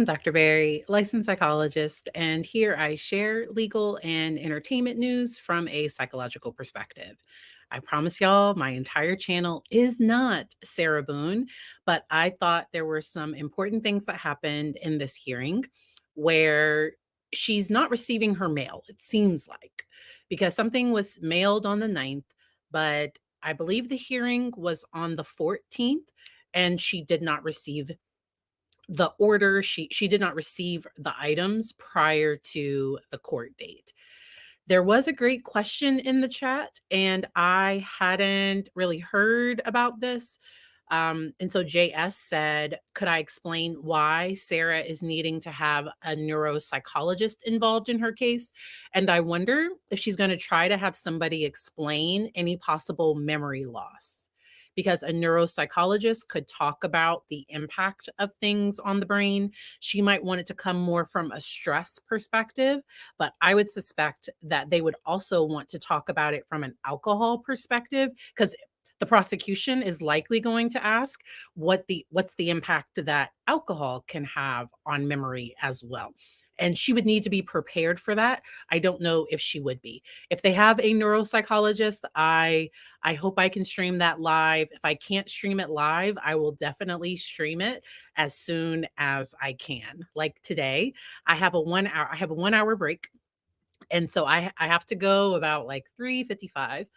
Dr. Barry, licensed psychologist, and here I share legal and entertainment news from a psychological perspective. I promise y'all, my entire channel is not Sarah Boone, but I thought there were some important things that happened in this hearing where she's not receiving her mail, it seems like, because something was mailed on the 9th, but I believe the hearing was on the 14th, and she did not receive the order. She did not receive the items prior to the court date. There was a great question in the chat, and I hadn't really heard about this. And so JS said, could I explain why Sarah is needing to have a neuropsychologist involved in her case? And I wonder if she's going to try to have somebody explain any possible memory loss, because a neuropsychologist could talk about the impact of things on the brain. She might want it to come more from a stress perspective, but I would suspect that they would also want to talk about it from an alcohol perspective, because the prosecution is likely going to ask what's the impact that alcohol can have on memory as well. And she would need to be prepared for that. I don't know if she would be. If they have a neuropsychologist, I hope I can stream that live. If I can't stream it live, I will definitely stream it as soon as I can. Like today, I have a 1 hour break. And so I have to go about like 3:55,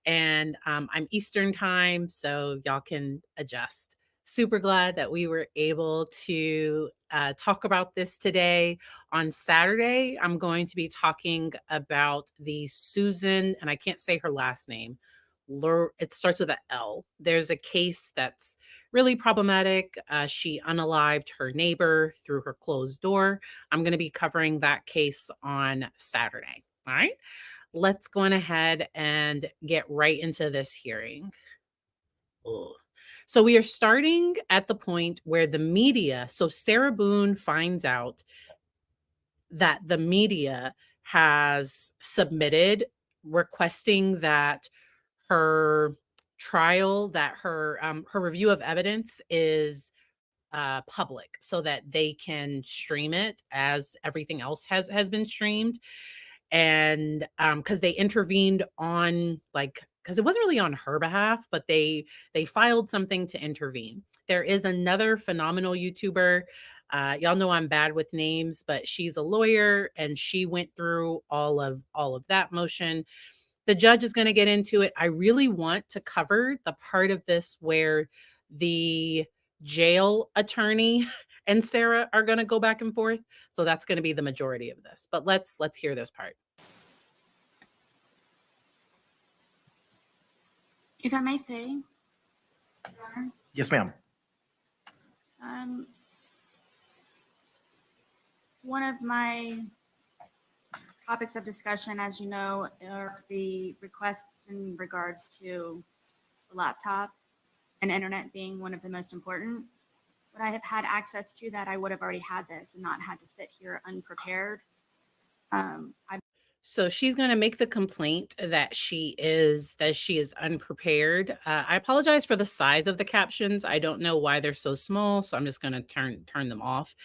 and I'm Eastern time, so y'all can adjust. Super glad that we were able to talk about this today. On Saturday, I'm going to be talking about the Susan, and I can't say her last name. It starts with an L. There's a case that's really problematic. She unalived her neighbor through her closed door. I'm going to be covering that case on Saturday. All right. Let's go on ahead and get right into this hearing. Ugh. So we are starting at the point where the media, so Sarah Boone finds out that the media has submitted requesting that her trial, that her review of evidence is public, so that they can stream it as everything else has been streamed. And because they intervened on, like, because it wasn't really on her behalf, but they filed something to intervene. There is another phenomenal YouTuber. Y'all know I'm bad with names, but she's a lawyer, and she went through all of that motion. The judge is going to get into it. I really want to cover the part of this where the jail attorney and Sarah are going to go back and forth. So that's going to be the majority of this. But let's hear this part. If I may say, Yes, ma'am. One of my topics of discussion, as you know, are the requests in regards to the laptop and internet being one of the most important. Would I have had access to that, I would have already had this and not had to sit here unprepared. So she's going to make the complaint that she is unprepared. I apologize for the size of the captions. I don't know why they're so small, so I'm just going to turn them off.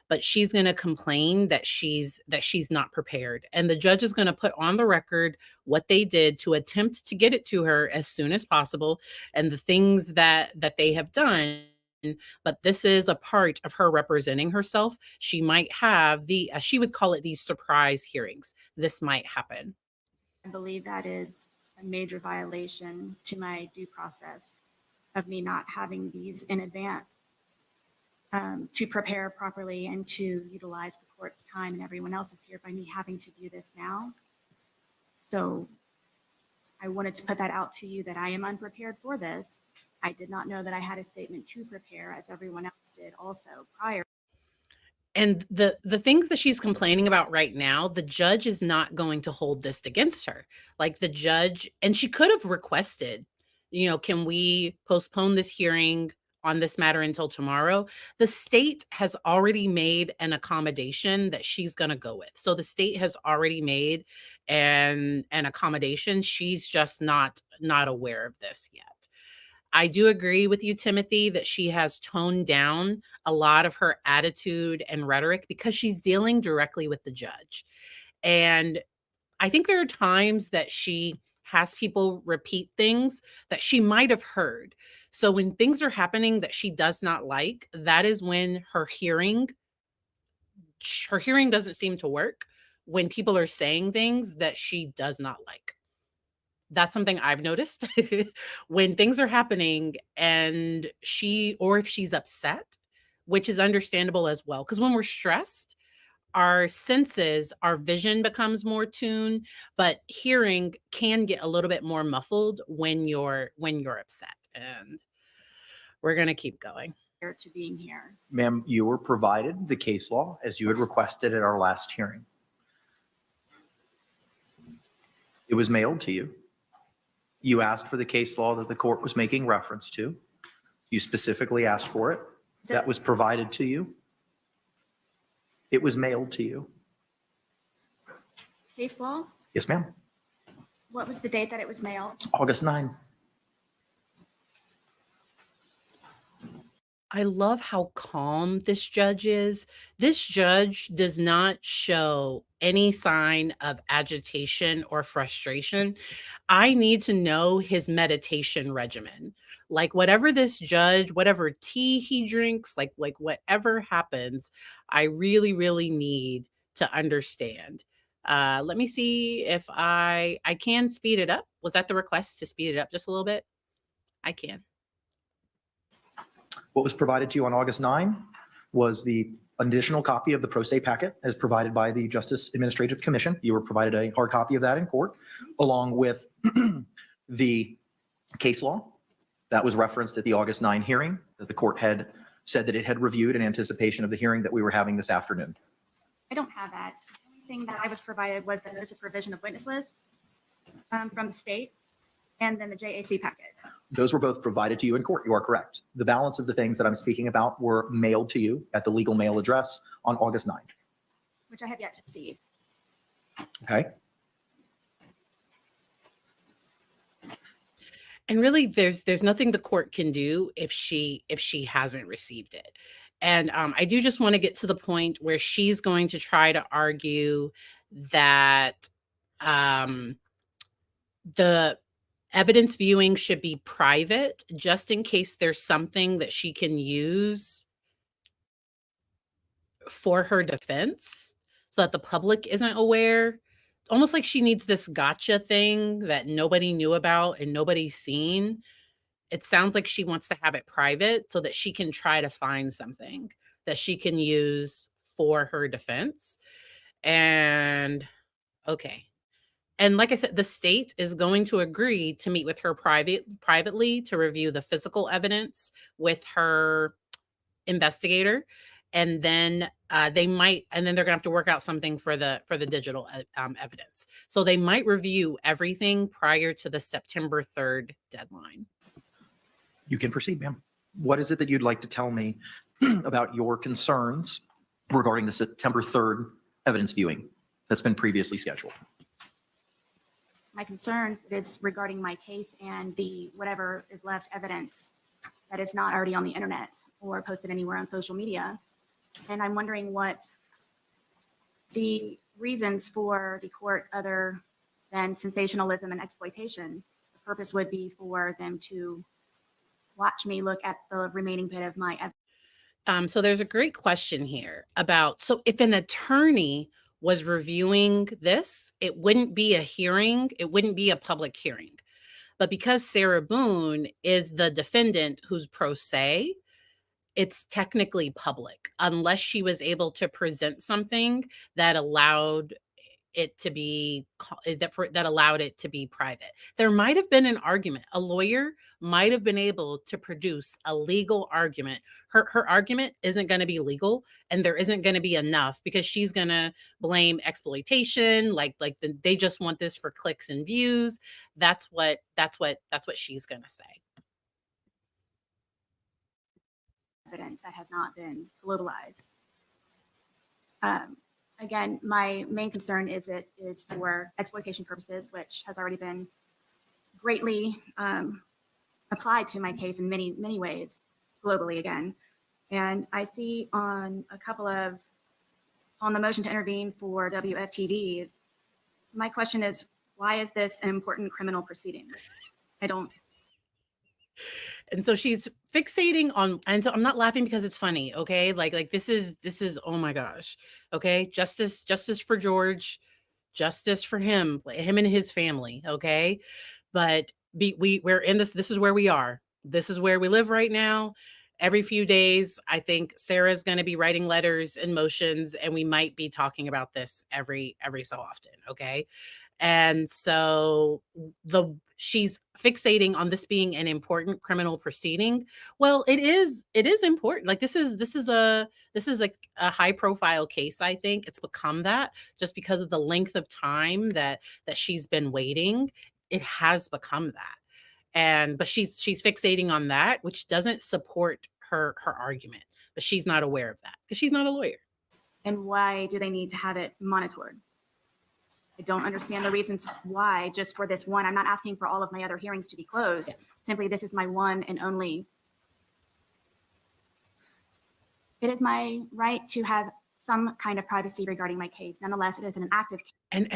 But she's going to complain that she's not prepared, and the judge is going to put on the record what they did to attempt to get it to her as soon as possible, and the things that they have done. But this is a part of her representing herself. She might have she would call it these surprise hearings. This might happen. I believe that is a major violation to my due process of me not having these in advance to prepare properly and to utilize the court's time and everyone else's here by me having to do this now. So I wanted to put that out to you that I am unprepared for this. I did not know that I had a statement to prepare, as everyone else did also prior. And the things that she's complaining about right now, the judge is not going to hold this against her. Like the judge, and she could have requested, can we postpone this hearing on this matter until tomorrow? The state has already made an accommodation that she's going to go with. So the state has already made an accommodation. She's just not aware of this yet. I do agree with you, Timothy, that she has toned down a lot of her attitude and rhetoric because she's dealing directly with the judge. And I think there are times that she has people repeat things that she might have heard. So when things are happening that she does not like, that is when her hearing doesn't seem to work when people are saying things that she does not like. That's something I've noticed when things are happening and or if she's upset, which is understandable as well. Because when we're stressed, our senses, our vision becomes more tuned, but hearing can get a little bit more muffled when you're upset. And we're gonna keep going. To being here. Ma'am, you were provided the case law as you had requested at our last hearing. It was mailed to you. You asked for the case law that the court was making reference to. You specifically asked for it. That was provided to you. It was mailed to you. Case law? Yes, ma'am. What was the date that it was mailed? August 9. I love how calm this judge is. This judge does not show any sign of agitation or frustration. I need to know his meditation regimen. Like whatever this judge, whatever tea he drinks, like whatever happens, I really, really need to understand. Let me see if I can speed it up. Was that the request to speed it up just a little bit? I can. What was provided to you on August 9 was the additional copy of the pro se packet as provided by the Justice Administrative Commission. You were provided a hard copy of that in court, along with the case law that was referenced at the August 9 hearing that the court had said that it had reviewed in anticipation of the hearing that we were having this afternoon. I don't have that. The only thing that I was provided was the notice of provision of witness list from the state, and then the JAC packet. Those were both provided to you in court. You are correct. The balance of the things that I'm speaking about were mailed to you at the legal mail address on August 9th. Which I have yet to see. Okay. And really, there's nothing the court can do if she hasn't received it. And I do just want to get to the point where she's going to try to argue that the evidence viewing should be private, just in case there's something that she can use for her defense so that the public isn't aware. Almost like she needs this gotcha thing that nobody knew about and nobody's seen. It sounds like she wants to have it private so that she can try to find something that she can use for her defense. And okay. And like I said, the state is going to agree to meet with her privately to review the physical evidence with her investigator. And then they're gonna have to work out something for the digital evidence. So they might review everything prior to the September 3rd deadline. You can proceed, ma'am. What is it that you'd like to tell me about your concerns regarding the September 3rd evidence viewing that's been previously scheduled? My concerns is regarding my case and the whatever is left evidence that is not already on the internet or posted anywhere on social media. And I'm wondering what the reasons for the court, other than sensationalism and exploitation, the purpose would be for them to watch me look at the remaining bit of my evidence. So there's a great question here about, so if an attorney was reviewing this, it wouldn't be a hearing, it wouldn't be a public hearing. But because Sarah Boone is the defendant who's pro se, it's technically public unless she was able to present something that allowed it to be that allowed it to be private. There might have been an argument. A lawyer might have been able to produce a legal argument. Her argument isn't going to be legal, and there isn't going to be enough because she's going to blame exploitation, they just want this for clicks and views. That's what she's going to say. Evidence that has not been politicized. Again, my main concern is it is for exploitation purposes, which has already been greatly applied to my case in many, many ways globally again. And I see on on the motion to intervene for WFTDs, my question is, why is this an important criminal proceeding? I don't. And so she's fixating on, and so I'm not laughing because it's funny, okay? Like this is oh my gosh. Okay? Justice for George, justice for him and his family, okay? But we're in this is where we are. This is where we live right now. Every few days, I think Sarah's going to be writing letters and motions, and we might be talking about this every so often, okay? And so she's fixating on this being an important criminal proceeding. Well, it is important. Like this is like a high profile case. I think it's become that just because of the length of time that she's been waiting. It has become that. And but she's fixating on that, which doesn't support her argument. But she's not aware of that because she's not a lawyer. And why do they need to have it monitored? I don't understand the reasons why just for this one. I'm not asking for all of my other hearings to be closed. Simply, this is my one and only. It is my right to have some kind of privacy regarding my case. Nonetheless, it is an active case.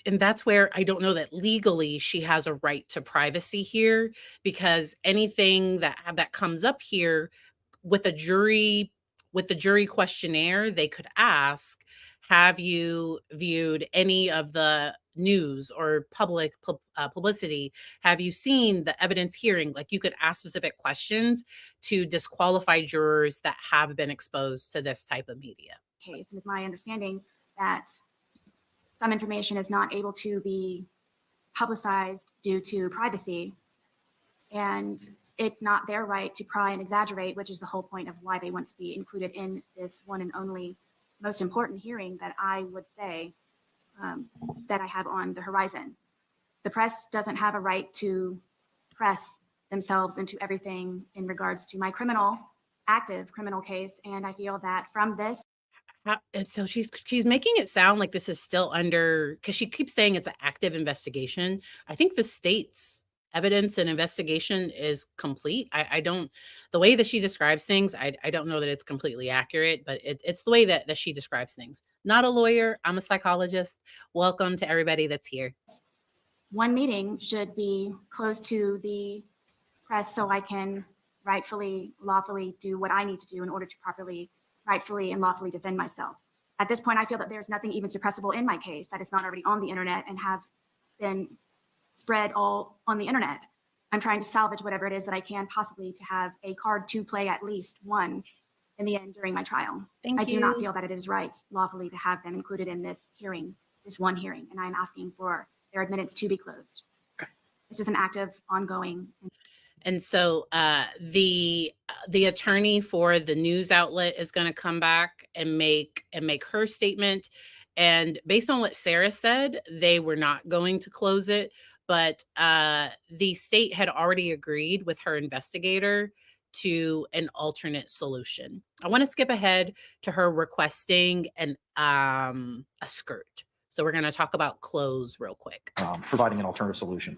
And that's where I don't know that legally she has a right to privacy here, because anything that comes up here with a jury, with the jury questionnaire, they could ask, have you viewed any of the news or publicity? Have you seen the evidence hearing? Like you could ask specific questions to disqualify jurors that have been exposed to this type of media. Case. It is my understanding that some information is not able to be publicized due to privacy, and it's not their right to pry and exaggerate, which is the whole point of why they want to be included in this one and only most important hearing that I would say that I have on the horizon. The press doesn't have a right to press themselves into everything in regards to my active criminal case, and I feel that from this. And so she's making it sound like this is still under, because she keeps saying it's an active investigation. I think the state's evidence and investigation is complete. I don't, the way that she describes things, I don't know that it's completely accurate, but it's the way that she describes things. Not a lawyer. I'm a psychologist. Welcome to everybody that's here. One meeting should be closed to the press so I can rightfully, lawfully do what I need to do in order to properly, rightfully, and lawfully defend myself. At this point, I feel that there's nothing even suppressible in my case that is not already on the internet and have been spread all on the internet. I'm trying to salvage whatever it is that I can possibly to have a card to play at least one in the end during my trial. I do not feel that it is right lawfully to have them included in this hearing, this one hearing, and I'm asking for their admittance to be closed. Okay. This is an active, ongoing. And so the attorney for the news outlet is going to come back and make her statement. And based on what Sarah said, they were not going to close it, but the state had already agreed with her investigator to an alternate solution. I want to skip ahead to her requesting a skirt. So we're going to talk about clothes real quick. Providing an alternative solution.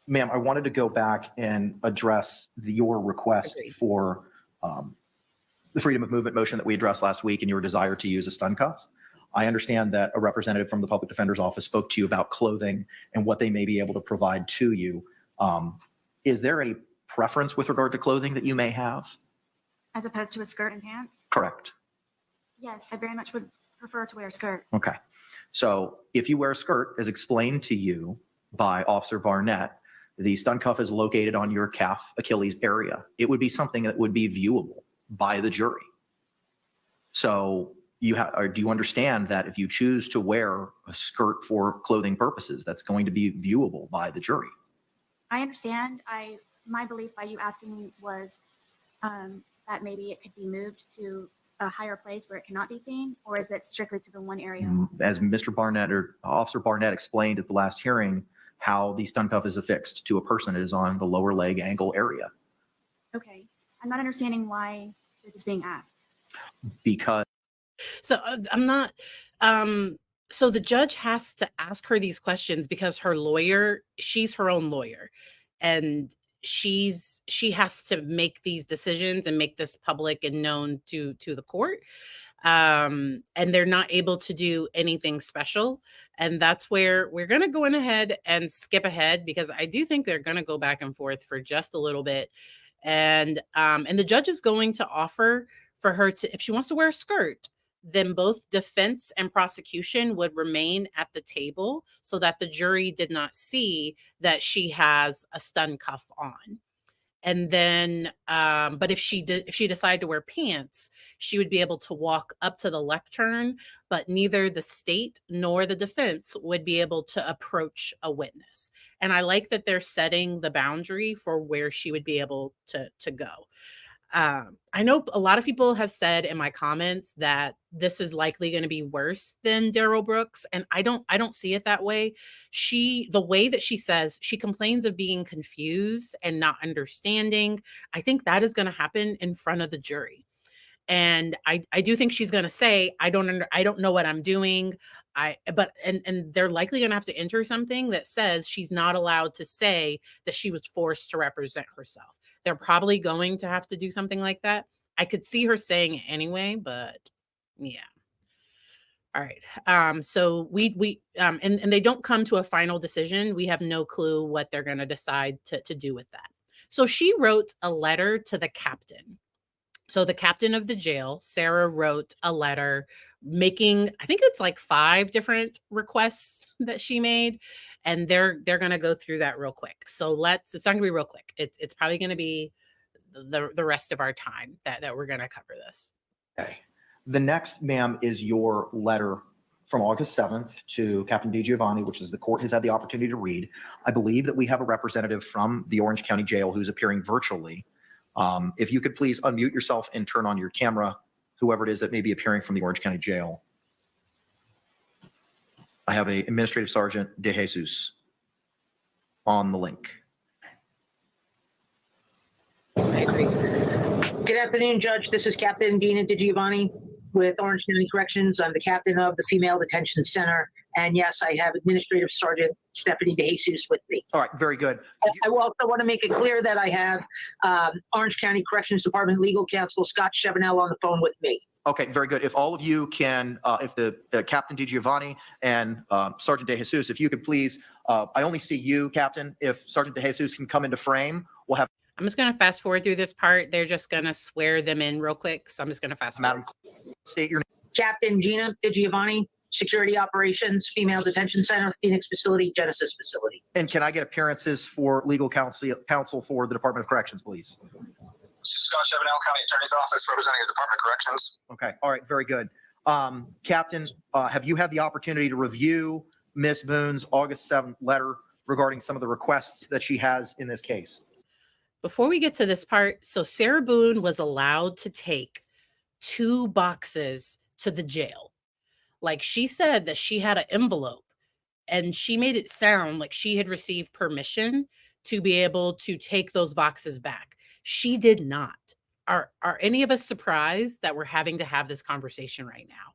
Ma'am, I wanted to go back and address your request for the freedom of movement motion that we addressed last week and your desire to use a stun cuff. I understand that a representative from the public defender's office spoke to you about clothing and what they may be able to provide to you. Is there any preference with regard to clothing that you may have? As opposed to a skirt and pants? Correct. Yes, I very much would prefer to wear a skirt. Okay. So if you wear a skirt, as explained to you by Officer Barnett, the stun cuff is located on your calf Achilles area. It would be something that would be viewable by the jury. So do you understand that if you choose to wear a skirt for clothing purposes, that's going to be viewable by the jury? I understand. My belief by you asking me was that maybe it could be moved to a higher place where it cannot be seen, or is it strictly to the one area? As Mr. Barnett or Officer Barnett explained at the last hearing, how the stun cuff is affixed to a person, it is on the lower leg ankle area. Okay. I'm not understanding why this is being asked. Because. So I'm not, So the judge has to ask her these questions because her lawyer, she's her own lawyer, and she has to make these decisions and make this public and known to the court. And they're not able to do anything special. And that's where we're going to go in ahead and skip ahead because I do think they're going to go back and forth for just a little bit. And the judge is going to offer for her to, if she wants to wear a skirt, then both defense and prosecution would remain at the table so that the jury did not see that she has a stun cuff on. And then, but if she decided to wear pants, she would be able to walk up to the lectern, but neither the state nor the defense would be able to approach a witness. And I like that they're setting the boundary for where she would be able to go. I know a lot of people have said in my comments that this is likely going to be worse than Darrell Brooks, and I don't see it that way. The way that she says she complains of being confused and not understanding, I think that is going to happen in front of the jury. And I do think she's going to say, I don't know what I'm doing. And they're likely going to have to enter something that says she's not allowed to say that she was forced to represent herself. They're probably going to have to do something like that. I could see her saying it anyway, but yeah. All right. And they don't come to a final decision. We have no clue what they're going to decide to do with that. So she wrote a letter to the captain. So the captain of the jail, Sarah, wrote a letter making, I think it's like 5 different requests that she made, and they're going to go through that real quick. So it's not going to be real quick. It's probably going to be the rest of our time that we're going to cover this. Okay. The next, ma'am, is your letter from August 7th to Captain DiGiovanni, which is the court has had the opportunity to read. I believe that we have a representative from the Orange County Jail who's appearing virtually. If you could please unmute yourself and turn on your camera, whoever it is that may be appearing from the Orange County Jail. I have a Administrative Sergeant De Jesus on the link. I agree. Good afternoon, Judge. This is Captain Dina DiGiovanni with Orange County Corrections. I'm the captain of the Female Detention Center. And yes, I have Administrative Sergeant Stephanie De Jesus with me. All right, very good. I also want to make it clear that I have Orange County Corrections Department Legal Counsel Scott Chevenel on the phone with me. Okay, very good. If all of you can, if the Captain DiGiovanni and Sergeant De Jesus, if you could please, I only see you, Captain. If Sergeant De Jesus can come into frame, we'll have. I'm just going to fast forward through this part. They're just going to swear them in real quick. So I'm just going to fast forward. Madam, state your name. Captain Gina DiGiovanni, Security Operations, Female Detention Center, Phoenix Facility, Genesis Facility. And can I get appearances for legal counsel for the Department of Corrections, please? Scott Chevenel, County Attorney's Office, representing the Department of Corrections. Okay, all right, very good. Captain, have you had the opportunity to review Ms. Boone's August 7th letter regarding some of the requests that she has in this case? Before we get to this part, so Sarah Boone was allowed to take 2 boxes to the jail. Like she said that she had an envelope and she made it sound like she had received permission to be able to take those boxes back. She did not. Are any of us surprised that we're having to have this conversation right now?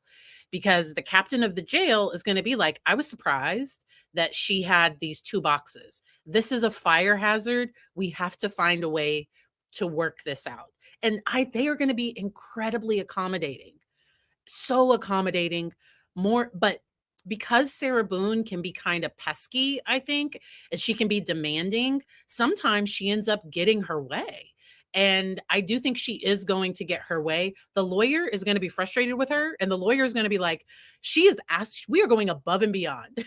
Because the captain of the jail is going to be like, I was surprised that she had these 2 boxes. This is a fire hazard. We have to find a way to work this out. And they are going to be incredibly accommodating. So accommodating, but because Sarah Boone can be kind of pesky, I think, and she can be demanding, sometimes she ends up getting her way. And I do think she is going to get her way. The lawyer is going to be frustrated with her, and the lawyer is going to be like, she is asked, we are going above and beyond.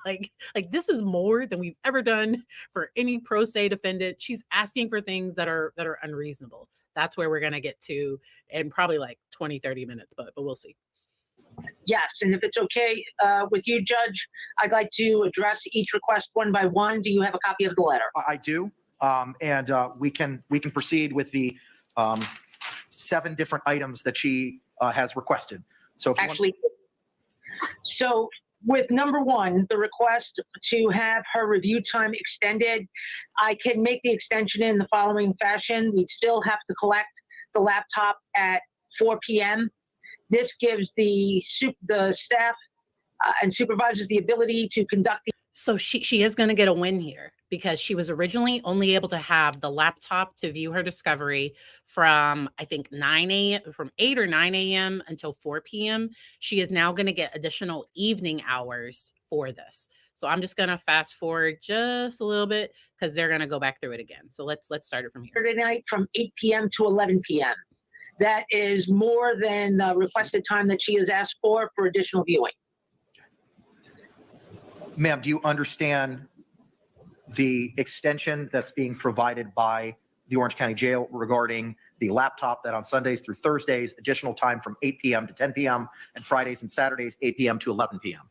like this is more than we've ever done for any pro se defendant. She's asking for things that are unreasonable. That's where we're going to get to in probably like 20, 30 minutes, but we'll see. Yes, and if it's okay with you, Judge, I'd like to address each request one by one. Do you have a copy of the letter? I do. And we can proceed with the 7 different items that she has requested. So if Actually, so with number 1, the request to have her review time extended, I can make the extension in the following fashion. We'd still have to collect the laptop at 4 p.m. This gives the staff and supervisors the ability to conduct the So she is going to get a win here because she was originally only able to have the laptop to view her discovery from, I think, 8 or 9 a.m. until 4 p.m. She is now going to get additional evening hours for this. So I'm just going to fast forward just a little bit because they're going to go back through it again. So let's start it from here. Saturday night from 8 p.m. to 11 p.m. That is more than the requested time that she has asked for additional viewing. Ma'am, do you understand the extension that's being provided by the Orange County Jail regarding the laptop that on Sundays through Thursdays, additional time from 8 p.m. to 10 p.m. and Fridays and Saturdays, 8 p.m. to 11 p.m.?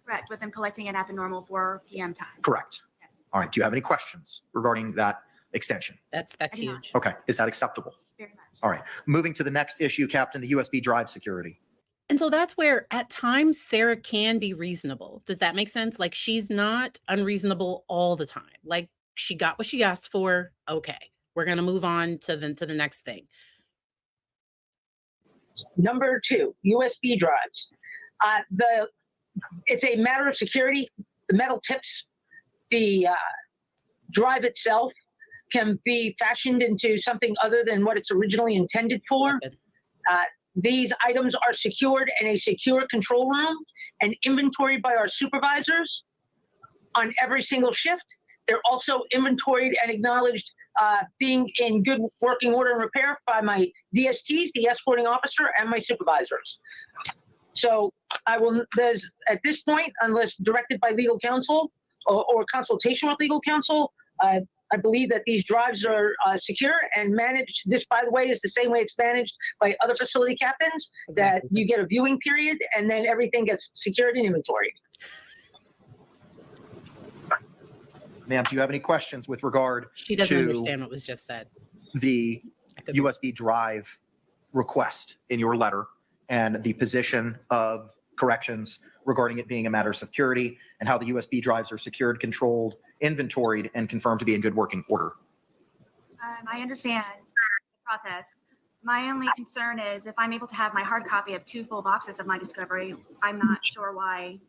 Correct, with them collecting it at the normal 4 p.m. time. Correct. Yes. All right. Do you have any questions regarding that extension? That's I do not. huge. Okay. Is that acceptable? Very much. All right. Moving to the next issue, Captain, the USB drive security. And so that's where at times Sarah can be reasonable. Does that make sense? Like she's not unreasonable all the time. Like she got what she asked for. Okay. We're going to move on to the next thing. Number 2, USB drives. It's a matter of security. The metal tips, the drive itself can be fashioned into something other than what it's originally intended for. These items are secured in a secure control room and inventoried by our supervisors on every single shift. They're also inventoried and acknowledged being in good working order and repair by my DSTs, the escorting officer, and my supervisors. So there's at this point, unless directed by legal counsel or consultation with legal counsel, I believe that these drives are secure and managed. This, by the way, is the same way it's managed by other facility captains, that you get a viewing period and then everything gets secured and inventoried. Ma'am, do you have any questions with regard She doesn't to understand what was just said. the I could be- USB drive request in your letter and the position of corrections regarding it being a matter of security and how the USB drives are secured, controlled, inventoried, and confirmed to be in good working order? I understand the process. My only concern is if I'm able to have my hard copy of 2 full boxes of my discovery, I'm not sure why,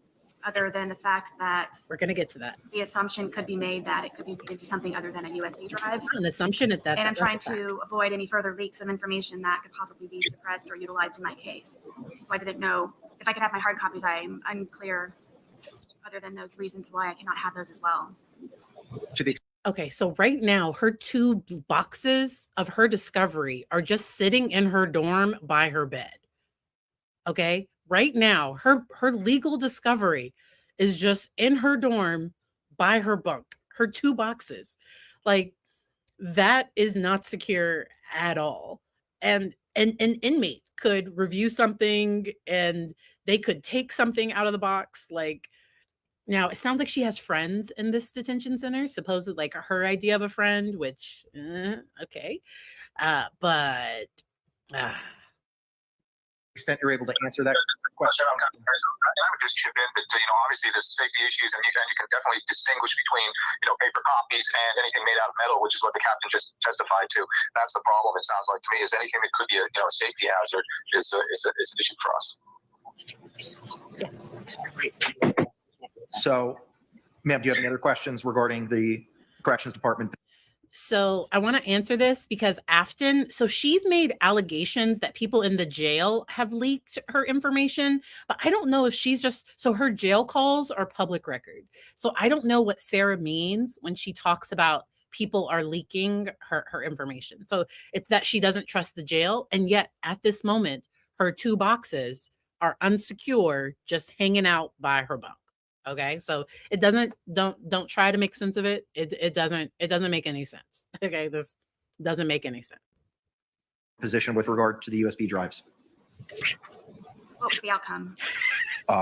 other than the fact that We're going to get to that. the assumption could be made that it could be into something other than a USB drive. An assumption that And I'm trying that's a fact. to avoid any further leaks of information that could possibly be suppressed or utilized in my case. So I didn't know if I could have my hard copies. I'm unclear, other than those reasons why I cannot have those as well. To the Okay, so right now her 2 boxes of her discovery are just sitting in her dorm by her bed. Okay? Right now, her legal discovery is just in her dorm by her bunk. Her 2 boxes. Like that is not secure at all. And an inmate could review something and they could take something out of the box. Like now, it sounds like she has friends in this detention center, supposedly like her idea of a friend, which, okay. But extent you're able to answer that question. I would just chip in that, obviously there's safety issues and you can definitely distinguish between, paper copies and anything made out of metal, which is what the captain just testified to. That's the problem, it sounds like to me, is anything that could be a safety hazard is an issue for us. So, ma'am, do you have any other questions regarding the corrections department? so I want to answer this because so she's made allegations that people in the jail have leaked her information, but I don't know if so her jail calls are public record. So I don't know what Sarah means when she talks about people are leaking her information. So it's that she doesn't trust the jail. And yet at this moment, her 2 boxes are unsecure, just hanging out by her bunk. Okay, so it don't try to make sense of it. It doesn't make any sense. Okay, this doesn't make any sense. Position with regard to the USB drives. What was the outcome?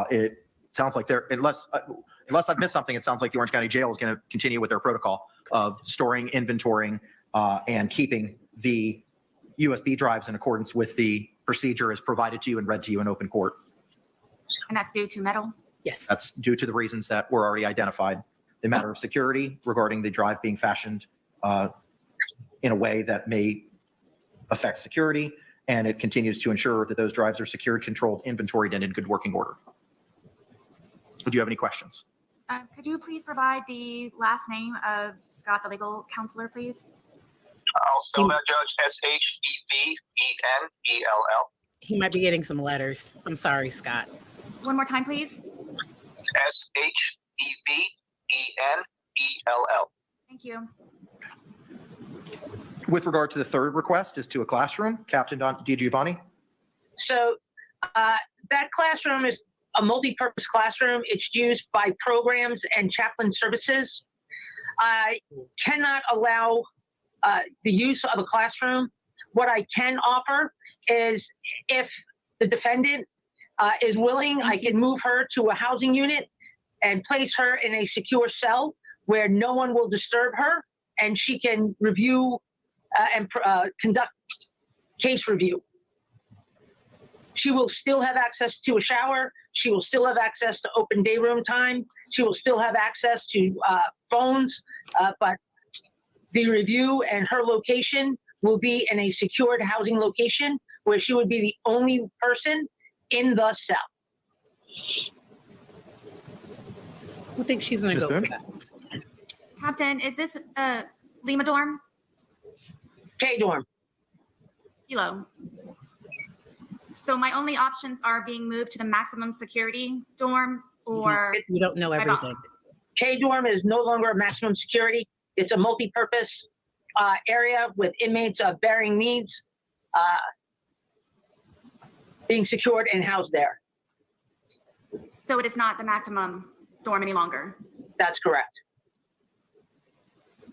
It sounds like unless I've missed something, it sounds like the Orange County Jail is going to continue with their protocol of storing, inventorying, and keeping the USB drives in accordance with the procedure as provided to you and read to you in open court. And that's due to metal? Yes. That's due to the reasons that were already identified. The matter of security regarding the drive being fashioned in a way that may affect security, and it continues to ensure that those drives are secured, controlled, inventoried, and in good working order. Do you have any questions? Could you please provide the last name of Scott, the legal counselor, please? I'll spell that, Judge. Shevbenell. He might be getting some letters. I'm sorry, Scott. One more time, please. Shevbenell. Thank you. With regard to the third request is to a classroom, Captain DiGiovanni. So that classroom is a multi-purpose classroom. It's used by programs and chaplain services. I cannot allow the use of a classroom. What I can offer is if the defendant is willing, I can move her to a housing unit and place her in a secure cell where no one will disturb her, and she can review and conduct case review. She will still have access to a shower. She will still have access to open day room time. She will still have access to phones, but the review and her location will be in a secured housing location where she would be the only person in the cell. I think she's going to Ms. go Boone? for that. Captain, is this Lima dorm? K dorm. Kilo. So my only options are being moved to the maximum security dorm or You don't know everything. K dorm is no longer a maximum security. It's a multi-purpose area with inmates of varying needs being secured and housed there. so it is not the maximum dorm any longer. That's correct.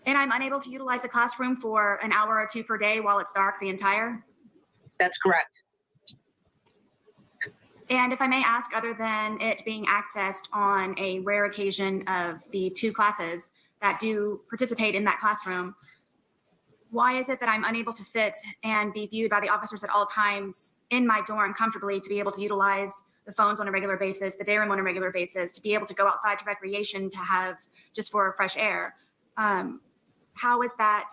And I'm unable to utilize the classroom for an hour or two per day while it's dark the entire. That's correct. And if I may ask, other than it being accessed on a rare occasion of the two classes that do participate in that classroom, why is it that I'm unable to sit and be viewed by the officers at all times in my dorm comfortably to be able to utilize the phones on a regular basis, the day room on a regular basis, to be able to go outside to recreation, to have just for fresh air? How is that?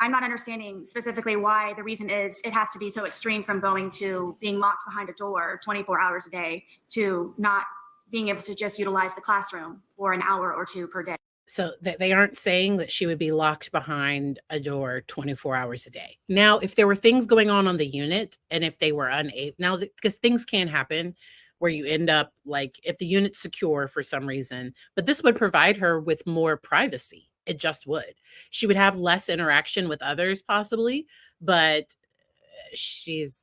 I'm not understanding specifically why the reason is it has to be so extreme from going to being locked behind a door 24 hours a day to not being able to just utilize the classroom for an hour or two per day. So they aren't saying that she would be locked behind a door 24 hours a day. Now, if there were things going on the unit and if they were unable, now, because things can happen where you end up like if the unit's secure for some reason, but this would provide her with more privacy. It just would. She would have less interaction with others possibly, but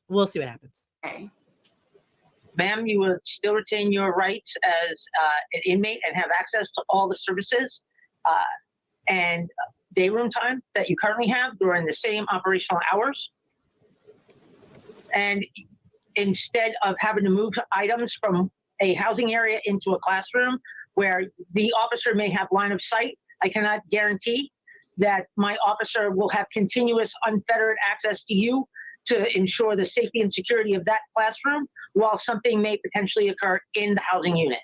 we'll see what happens. Okay. Ma'am, you will still retain your rights as an inmate and have access to all the services and day room time that you currently have during the same operational hours. And instead of having to move items from a housing area into a classroom where the officer may have line of sight, I cannot guarantee that my officer will have continuous unfettered access to you to ensure the safety and security of that classroom while something may potentially occur in the housing unit.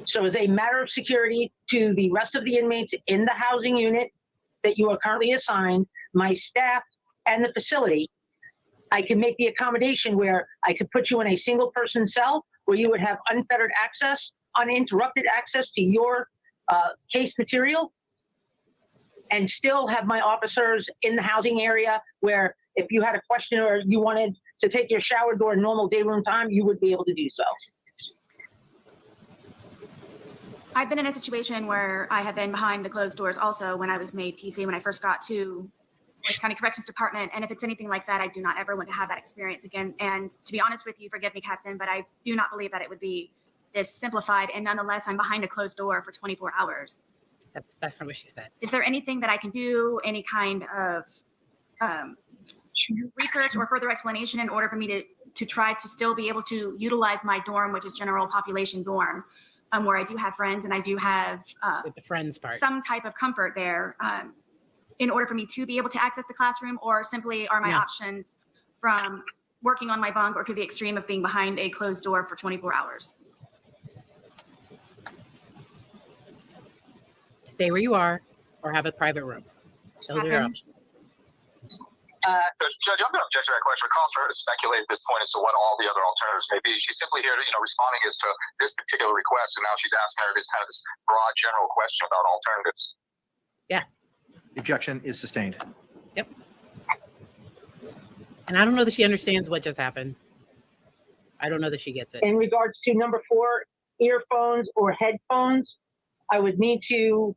So as a matter of security to the rest of the inmates in the housing unit that you are currently assigned, my staff and the facility, I can make the accommodation where I could put you in a single person cell where you would have unfettered access, uninterrupted access to your case material, and still have my officers in the housing area where if you had a question or you wanted to take your shower during normal day room time, you would be able to do so. I've been in a situation where I have been behind the closed doors also when I was made PC when I first got to Orange County Corrections Department. And if it's anything like that, I do not ever want to have that experience again. And to be honest with you, forgive me, Captain, but I do not believe that it would be this simplified. And nonetheless, I'm behind a closed door for 24 hours. That's not what she said. Is there anything that I can do, any kind of research or further explanation in order for me to try to still be able to utilize my dorm, which is general population dorm, where I do have friends and I do have With the friends part. some type of comfort there in order for me to be able to access the classroom, or simply are my No. options from working on my bunk or to the extreme of being behind a closed door for 24 hours? Stay where you are or have a private room. Those are your Captain? options. Judge, I'm going to object to that question. It calls for her to speculate at this point as to what all the other alternatives may be. She's simply here to, responding as to this particular request, and now she's asking her this kind of this broad general question about alternatives. Yeah. The objection is sustained. Yep. And I don't know that she understands what just happened. I don't know that she gets it. In regards to number 4, earphones or headphones, I would need to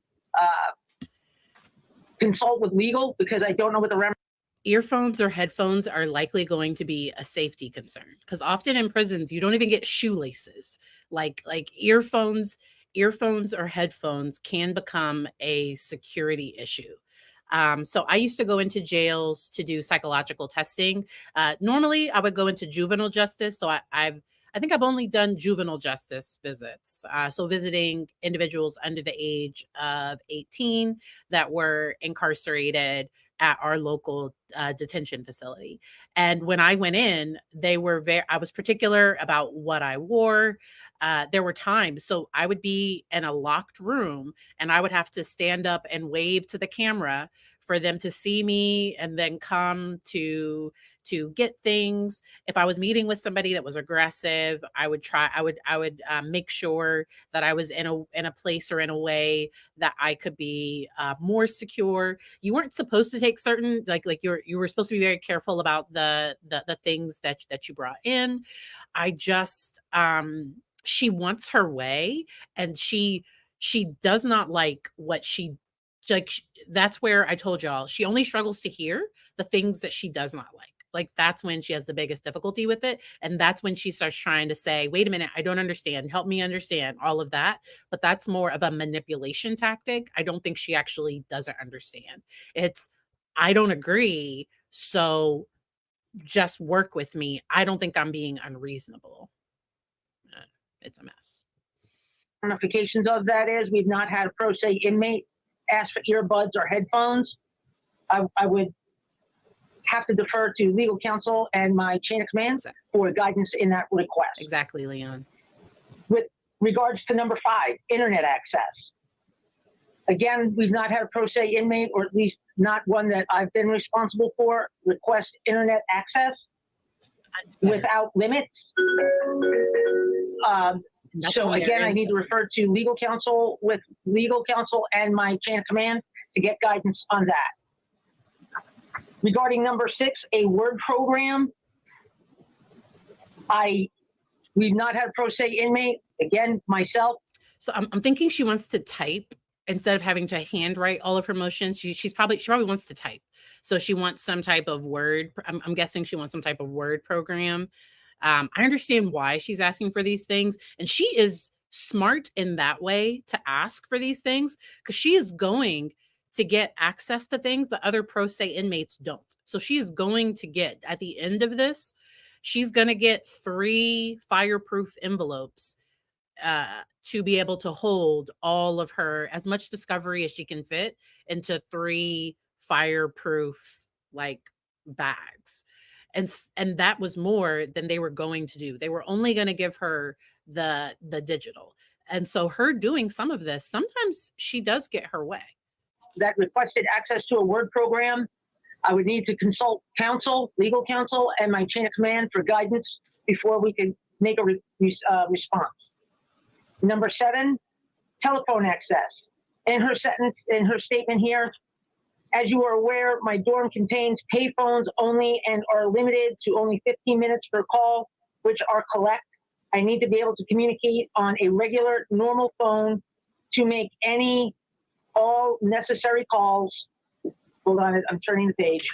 consult with legal because I don't know what the remedy. Earphones or headphones are likely going to be a safety concern because often in prisons you don't even get shoelaces. Like earphones or headphones can become a security issue. So I used to go into jails to do psychological testing. Normally I would go into juvenile justice. So I think I've only done juvenile justice visits. So visiting individuals under the age of 18 that were incarcerated at our local detention facility. And when I went in, I was particular about what I wore. There were times, so I would be in a locked room and I would have to stand up and wave to the camera for them to see me and then come to get things. If I was meeting with somebody that was aggressive, I would make sure that I was in a place or in a way that I could be more secure. You weren't supposed to take certain, you were supposed to be very careful about the things that you brought in. I just, she wants her way, and she does not like what that's where I told y'all, she only struggles to hear the things that she does not like. Like that's when she has the biggest difficulty with it. And that's when she starts trying to say, wait a minute, I don't understand. Help me understand all of that. But that's more of a manipulation tactic. I don't think she actually doesn't understand. It's, I don't agree. So just work with me. I don't think I'm being unreasonable. It's a mess. Ramifications of that is we've not had a pro se inmate ask for earbuds or headphones. I would have to defer to legal counsel and my chain of command for guidance in that request. Exactly, Leon. With regards to number 5, internet access. Again, we've not had a pro se inmate, or at least not one that I've been responsible for, request internet access without limits. So again, I need to refer to legal counsel with legal counsel and my chain of command to get guidance on that. Regarding number 6, a word program. We've not had a pro se inmate, again, myself. So I'm thinking she wants to type instead of having to handwrite all of her motions. She probably wants to type. So she wants some type of word. I'm guessing she wants some type of word program. I understand why she's asking for these things. And she is smart in that way to ask for these things because she is going to get access to things that other pro se inmates don't. So she is going to get, at the end of this, she's going to get 3 fireproof envelopes to be able to hold all of her, as much discovery as she can fit into 3 fireproof bags. And that was more than they were going to do. They were only going to give her the digital. And so her doing some of this, sometimes she does get her way. That requested access to a word program, I would need to consult counsel, legal counsel, and my chain of command for guidance before we could make a response. Number 7, telephone access. In her statement here, as you are aware, my dorm contains payphones only and are limited to only 15 minutes per call, which are collect. I need to be able to communicate on a regular, normal phone to make all necessary calls. Hold on, I'm turning the page.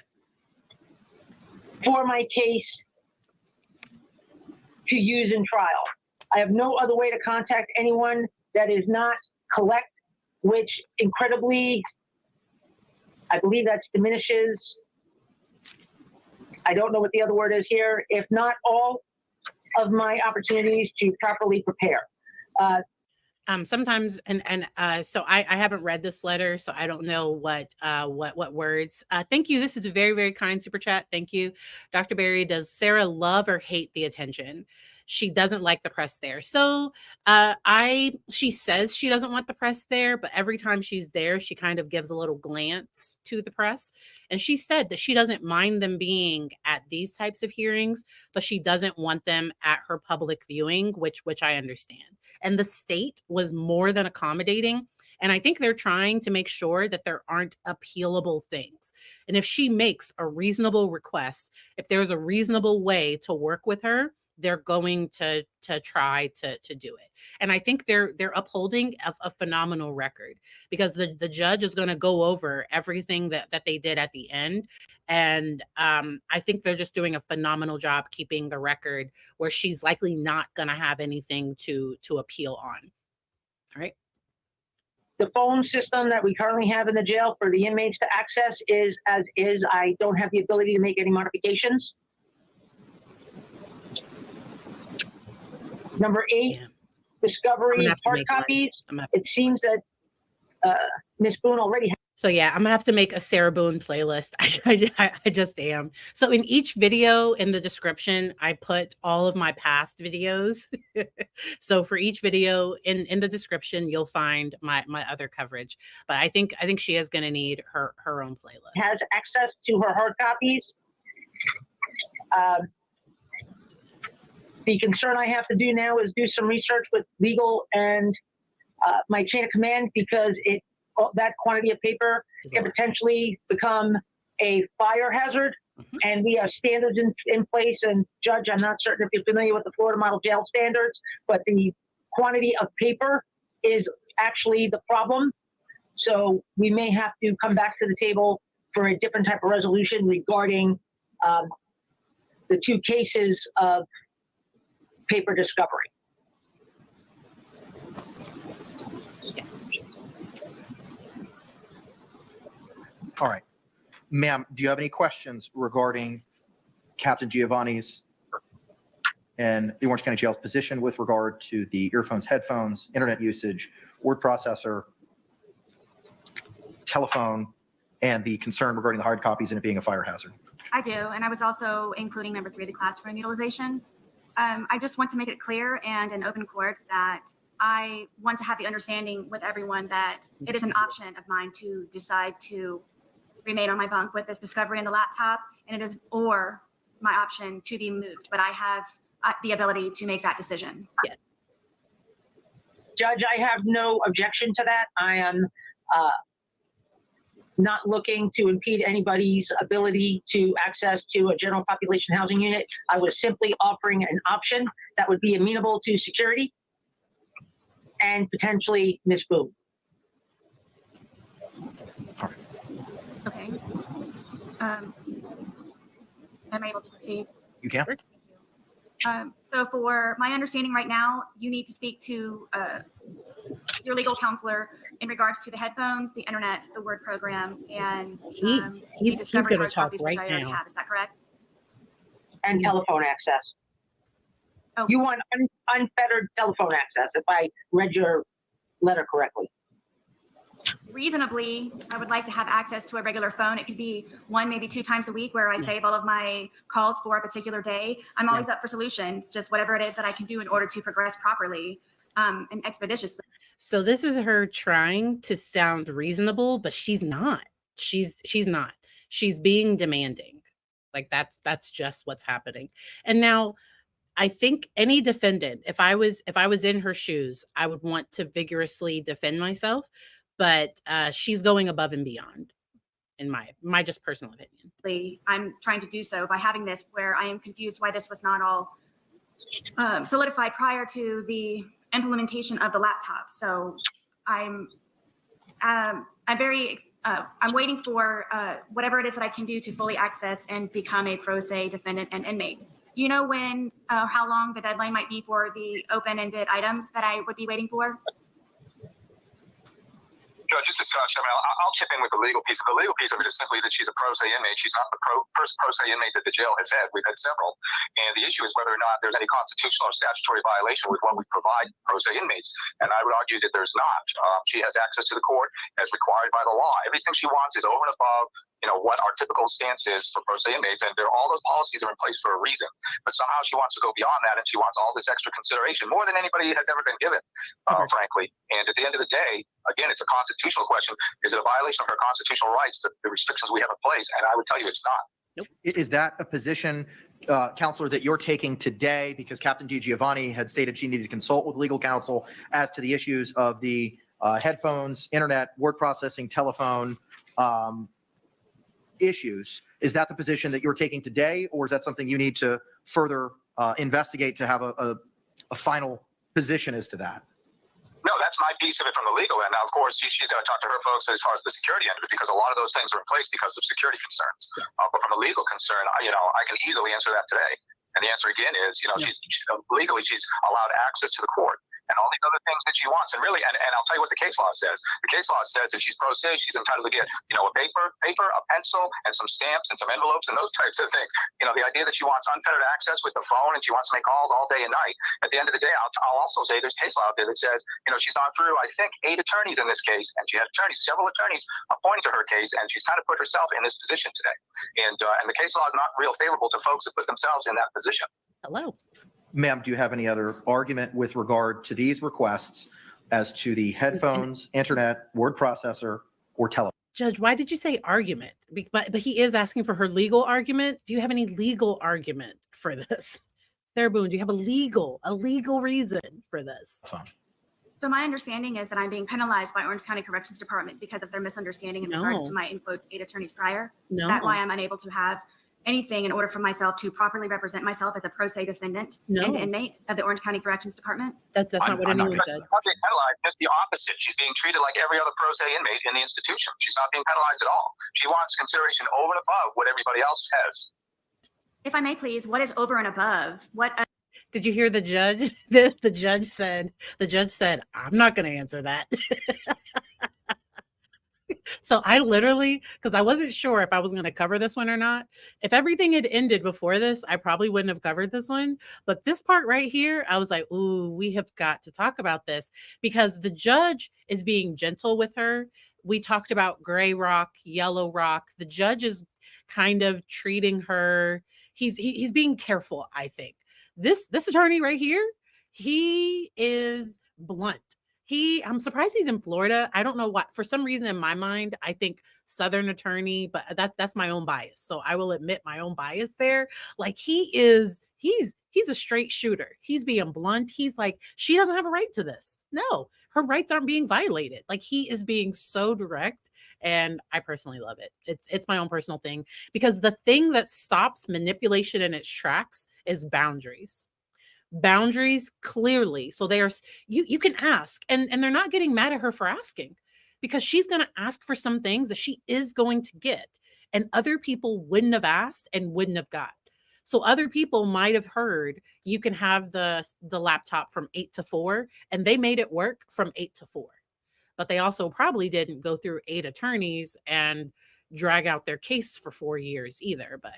For my case to use in trial. I have no other way to contact anyone that is not collect, which incredibly, I believe that's diminishes. I don't know what the other word is here. If not all of my opportunities to properly prepare. Sometimes, so I haven't read this letter, so I don't know what words. Thank you. This is a very, very kind super chat. Thank you, Dr. Berry. Does Sarah love or hate the attention? she doesn't like the press there. So she says she doesn't want the press there, but every time she's there, she kind of gives a little glance to the press. And she said that she doesn't mind them being at these types of hearings, but she doesn't want them at her public viewing, which I understand. And the state was more than accommodating. And I think they're trying to make sure that there aren't appealable things. And if she makes a reasonable request, if there's a reasonable way to work with her, they're going to try to do it. And I think they're upholding a phenomenal record, because the judge is going to go over everything that they did at the end. And I think they're just doing a phenomenal job keeping the record where she's likely not going to have anything to appeal on. All right. The phone system that we currently have in the jail for the inmates to access is as is. I don't have the ability to make any modifications. Number 8, Yeah. I'm discovery gonna have to hard make one. copies. I'm gonna- It seems that Ms. Boone already has. So yeah, I'm gonna have to make a Sarah Boone playlist. I just am. So in each video in the description, I put all of my past videos. So for each video in the description, you'll find my other coverage. But I think she is gonna need her own playlist. has access to her hard copies. The concern I have to do now is do some research with legal and my chain of command, because that quantity of paper can potentially become a fire hazard. Mhm. And we have standards in place. And Judge, I'm not certain if you're familiar with the Florida Model Jail standards, but the quantity of paper is actually the problem. So we may have to come back to the table for a different type of resolution regarding the 2 cases of paper discovery. All right. Ma'am, do you have any questions regarding Captain Giovanni's and the Orange County Jail's position with regard to the earphones, headphones, internet usage, word processor, telephone, and the concern regarding the hard copies and it being a fire hazard? I do, and I was also including number 3, the classroom utilization. I just want to make it clear and in open court that I want to have the understanding with everyone that it is an option of mine to decide to remain on my bunk with this discovery in the laptop, and it is or my option to be moved. But I have the ability to make that decision. Yes. Judge, I have no objection to that. I am not looking to impede anybody's ability to access to a general population housing unit. I was simply offering an option that would be amenable to security and potentially Ms. Boone. Okay. Am I able to proceed? You can. So for my understanding right now, you need to speak to your legal counselor in regards to the headphones, the internet, the Word program, and He's discovery going to hard talk copies, which right I already now. have. Is that correct? And telephone access. Oh. You want unfettered telephone access, if I read your letter correctly. Reasonably, I would like to have access to a regular phone. It could be 1, maybe 2 times a week where I save all of my calls for a particular day. I'm always up for solutions, just whatever it is that I can do in order to progress properly and expeditiously. So this is her trying to sound reasonable, but she's not. She's not. She's being demanding. Like that's just what's happening. And now I think any defendant, if I was in her shoes, I would want to vigorously defend myself, but she's going above and beyond, in my just personal opinion. I'm trying to do so by having this where I am confused why this was not all solidified prior to the implementation of the laptop. So I'm waiting for whatever it is that I can do to fully access and become a pro se defendant and inmate. Do you know when, how long the deadline might be for the open-ended items that I would be waiting for? Judge, Judge, just a scotch. I mean, I'll chip in with the legal piece. The legal piece of it is simply that she's a pro se inmate. She's not the first pro se inmate that the jail has had. We've had several. And the issue is whether or not there's any constitutional or statutory violation with what we provide pro se inmates. And I would argue that there's not. She has access to the court as required by the law. Everything she wants is over and above, what our typical stance is for pro se inmates. And all those policies are in place for a reason. But somehow she wants to go beyond that, and she wants all this extra consideration, more than anybody has ever been given, frankly. And at the end of the day, again, it's a constitutional question. Is it a violation of her constitutional rights, the restrictions we have in place? And I would tell you it's not. Nope. Is that a position, Counselor, that you're taking today? Because Captain DiGiovanni had stated she needed to consult with legal counsel as to the issues of the headphones, internet, word processing, telephone issues. Is that the position that you're taking today, or is that something you need to further investigate to have a final position as to that? No, that's my piece of it from the legal end. Now, of course, she's got to talk to her folks as far as the security end of it, because a lot of those things are in place because of security concerns. Yes. But from a legal concern, I can easily answer that today. And the answer again is, she's legally, she's allowed access to the court and all these other things that she wants. And really, and I'll tell you what the case law says. The case law says if she's pro se, she's entitled to get, a paper, a pencil, and some stamps and some envelopes and those types of things. The idea that she wants unfettered access with the phone and she wants to make calls all day and night. At the end of the day, I'll also say there's case law out there that says, she's gone through, I think, 8 attorneys in this case, and she has several attorneys appointed to her case, and she's kind of put herself in this position today. And the case law is not real favorable to folks that put themselves in that position. Hello. Ma'am, do you have any other argument with regard to these requests as to the headphones, internet, word processor, or telephone? Judge, why did you say argument? But he is asking for her legal argument. Do you have any legal argument for this? Sarah Boone, do you have a legal reason for this? So my understanding is that I'm being penalized by Orange County Corrections Department because of their misunderstanding in regards to my, in quotes, 8 attorneys prior. No. Is that why I'm unable to have anything in order for myself to properly represent myself as a pro se defendant and inmate of the Orange County Corrections Department? That's not what anyone said. She's not being penalized, just the opposite. She's being treated like every other pro se inmate in the institution. She's not being penalized at all. She wants consideration over and above what everybody else has. If I may please, what is over and above? Did you hear the judge? The judge said, I'm not going to answer that. So I literally, because I wasn't sure if I was going to cover this one or not. If everything had ended before this, I probably wouldn't have covered this one. But this part right here, I was like, ooh, we have got to talk about this, because the judge is being gentle with her. We talked about gray rock, yellow rock. The judge is kind of treating her. He's being careful, I think. This attorney right here, he is blunt. I'm surprised he's in Florida. I don't know what, for some reason in my mind, I think Southern attorney, but that's my own bias. So I will admit my own bias there. Like he's a straight shooter. He's being blunt. He's like, she doesn't have a right to this. No, her rights aren't being violated. Like he is being so direct. And I personally love it. It's my own personal thing, because the thing that stops manipulation in its tracks is boundaries. Boundaries, clearly. So you can ask, and they're not getting mad at her for asking, because she's going to ask for some things that she is going to get, and other people wouldn't have asked and wouldn't have got. So other people might have heard you can have the laptop from 8 to 4, and they made it work from 8 to 4. But they also probably didn't go through 8 attorneys and drag out their case for 4 years either. But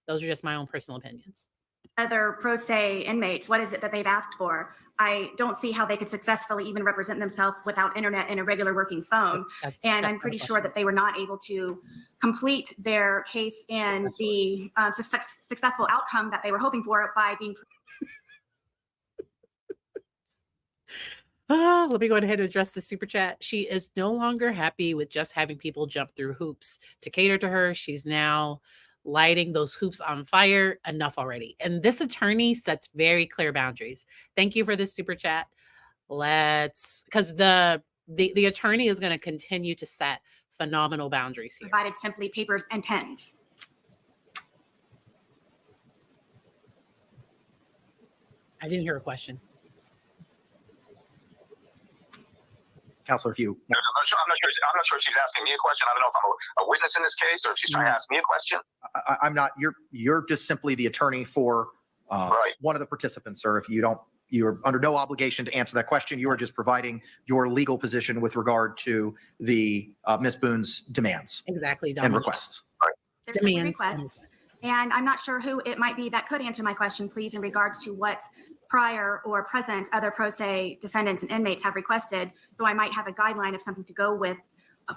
those are just my own personal opinions. Other pro se inmates, what is it that they've asked for? I don't see how they could successfully even represent themselves without internet and a regular working phone. I'm pretty sure that they were not able to complete their case in the successful outcome that they were hoping for by being. Let me go ahead and address the super chat. She is no longer happy with just having people jump through hoops to cater to her. She's now lighting those hoops on fire. Enough already. And this attorney sets very clear boundaries. Thank you for this super chat. Because the attorney is going to continue to set phenomenal boundaries here. Provided simply papers and pens. I didn't hear a question. Counselor, if you. I'm not sure if she's asking me a question. I don't know if I'm a witness in this case or if she's trying to ask me a question. I'm not. You're just simply the attorney for right. one of the participants, sir. If you don't you're under no obligation to answer that question. You are just providing your legal position with regard to the Ms. Boone's demands Exactly, and Dominic. requests. There's certain Demands and requests, and I'm not sure who it might be that could answer my question, please, in regards to what prior or present other pro se defendants and inmates have requested. So I might have a guideline of something to go with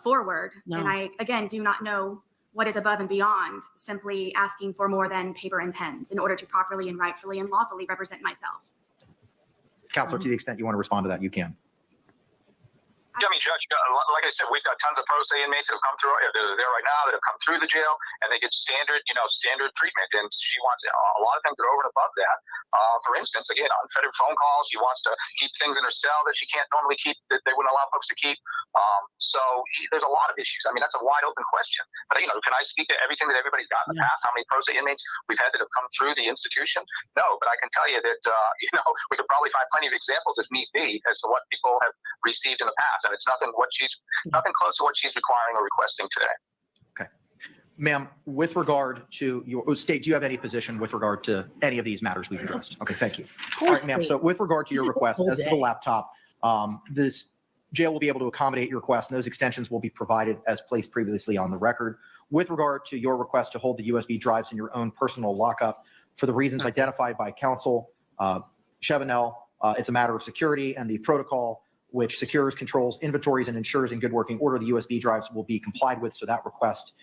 forward. No. And I, again, do not know what is above and beyond simply asking for more than paper and pens in order to properly and rightfully and lawfully represent myself. Counselor, to the extent you want to respond to that, you can. Yeah, I mean, Judge, like I said, we've got tons of pro se inmates that have come through. They're there right now that have come through the jail, and they get standard treatment. And she wants a lot of things that are over and above that. For instance, again, unfettered phone calls. She wants to keep things in her cell that she can't normally keep, that they wouldn't allow folks to keep. So there's a lot of issues. I mean, that's a wide open question. But can I speak to everything that everybody's got in the past? How many pro se inmates we've had that have come through the institution? No, but I can tell you that we could probably find plenty of examples if need be as to what people have received in the past. And it's nothing close to what she's requiring or requesting today. Okay. Ma'am, with regard to your state, do you have any position with regard to any of these matters we've addressed? Okay, thank you. All right, ma'am. So with regard to your request as to the laptop, this jail will be able to accommodate your request, and those extensions will be provided as placed previously on the record. With regard to your request to hold the USB drives in your own personal lockup, for the reasons identified by counsel Chevenel, it's a matter of security, and the protocol which secures, controls inventories, and ensures in good working order the USB drives will be complied with, so that request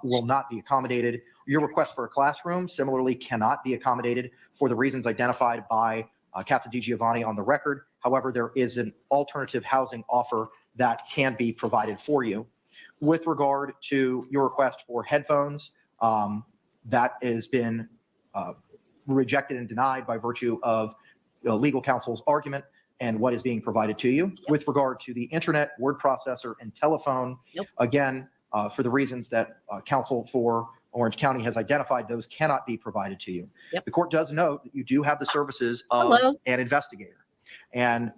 will not be accommodated. Your request for a classroom similarly cannot be accommodated for the reasons identified by Captain DiGiovanni on the record. However, there is an alternative housing offer that can be provided for you. With regard to your request for headphones, that has been rejected and denied by virtue of legal counsel's argument and what is being provided to you. Yep. With regard to the internet, word processor, and telephone, again, for the reasons that counsel for Orange County has identified, those cannot be provided to you. Yep. The court does note that you do have the services of an investigator, and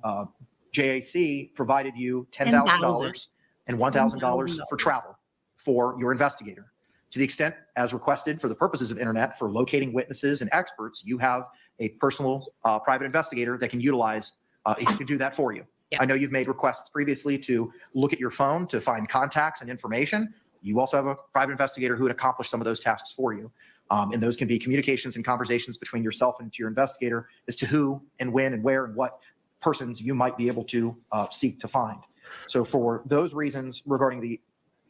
JAC provided you $10,000 and $1,000 for travel for your investigator. To the extent, as requested for the purposes of internet, for locating witnesses and experts, you have a personal private investigator that can utilize. He can do that for you. Yeah. I know you've made requests previously to look at your phone to find contacts and information. You also have a private investigator who would accomplish some of those tasks for you. And those can be communications and conversations between yourself and your investigator as to who and when and where and what persons you might be able to seek to find. So for those reasons regarding the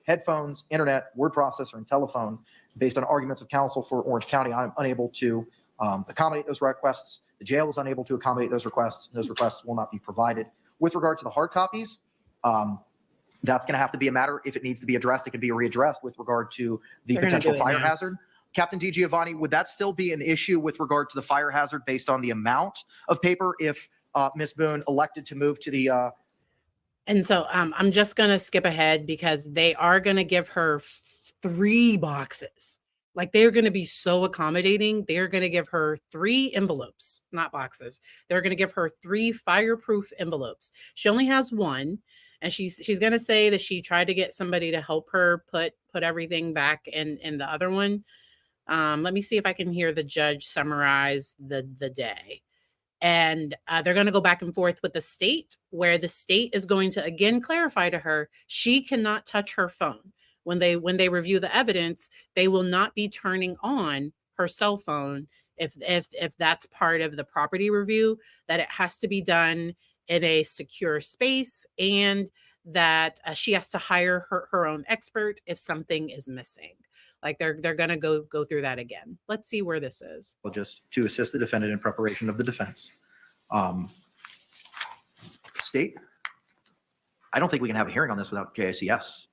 headphones, internet, word processor, and telephone, based on arguments of counsel for Orange County, I'm unable to accommodate those requests. The jail is unable to accommodate those requests. Those requests will not be provided. With regard to the hard copies, that's going to have to be a matter, if it needs to be addressed, it can be readdressed with regard to the potential fire hazard. Captain DiGiovanni, would that still be an issue with regard to the fire hazard based on the amount of paper if Ms. Boone elected to move to the... And so I'm just going to skip ahead because they are going to give her 3 boxes. Like, they're going to be so accommodating. They're going to give her 3 envelopes, not boxes. They're going to give her 3 fireproof envelopes. She only has 1, and she's going to say that she tried to get somebody to help her put everything back in the other one. Let me see if I can hear the judge summarize the day. And they're going to go back and forth with the state, where the state is going to again clarify to her she cannot touch her phone. When they review the evidence, they will not be turning on her cell phone if that's part of the property review, that it has to be done in a secure space, and that she has to hire her own expert if something is missing. Like, they're going to go through that again. Let's see where this is. Well, just to assist the defendant in preparation of the defense. State, I don't think we can have a hearing on this without JICS.